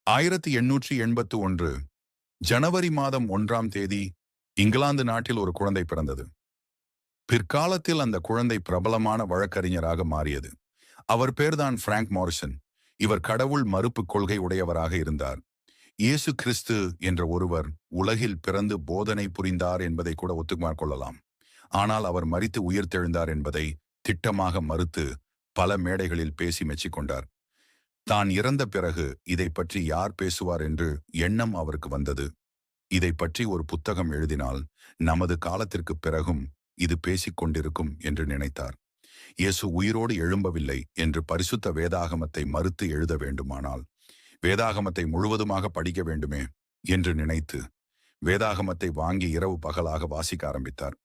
1881 ஜனவரி மாதம் 1ஆம் தேதி இங்கிலாந்து நாட்டில் ஒரு குழந்தை பிறந்தது. பிற்காலத்தில் அந்த குழந்தை பிரபலமான வழக்கறிஞராக மாறியது. அவர் பேர்தான் பிராங்க் மாரிசன். இவர் கடவுள் மறுப்பு கொள்கை உடையவராக இருந்தார். இயேசு கிறிஸ்து என்ற ஒருவர் உலகில் பிறந்து போதனை புரிந்தார் என்பதை கூட ஒத்துக்கொள்ளலாம். ஆனால் அவர் மரித்து உயிர்த்தெழுந்தார் என்பதை திட்டமாக மறுத்து பல மேடைகளில் பேசி மெச்சிக்கொண்டார். தான் இறந்த பிறகு இதை பற்றி யார் பேசுவார் என்று எண்ணம் அவருக்கு வந்தது. இதை பற்றி ஒரு புத்தகம் எழுதினால் நமது காலத்திற்கு பிறகும் இது பேசிக் கொண்டிருக்கும் என்று நினைத்தார். இயேசு உயிரோடு எழும்பவில்லை என்று பரிசுத்த வேதாகமத்தை மறுத்து எழுத வேண்டுமானால் வேதாகமத்தை முழுவதுமாக படிக்க வேண்டுமே என்று நினைத்து வேதாகமத்தை வாங்கி இரவு பகலாக வாசிக்க ஆரம்பித்தார்.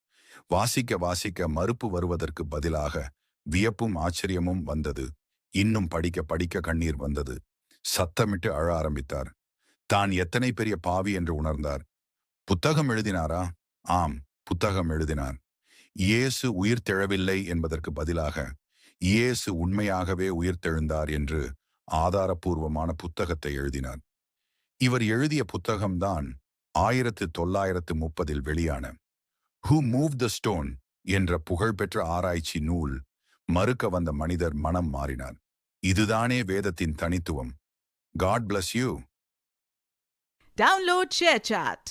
வாசிக்க வாசிக்க மறுப்பு வருவதற்கு பதிலாக வியப்பும் ஆச்சரியமும் வந்தது. இன்னும் படிக்க படிக்க கண்ணீர் வந்தது. சத்தமிட்டு அழ ஆரம்பித்தார். தான் எத்தனை பெரிய பாவி என்று உணர்ந்தார். புத்தகம் எழுதினாரா? ஆம், புத்தகம் எழுதினார். இயேசு உயிர்த்தெழவில்லை என்பதற்கு பதிலாக இயேசு உண்மையாகவே உயிர்த்தெழுந்தார் என்று ஆதாரபூர்வமான புத்தகத்தை எழுதினார். இவர் எழுதிய புத்தகம்தான் 1930 வெளியான ஹூ மூவ் த ஸ்டோன் என்ற புகழ்பெற்ற ஆராய்ச்சி நூல். மறுக்க வந்த மனிதர் மனம் மாறினார். இதுதானே வேதத்தின் தனித்துவம். God bless you. Download ShareChat.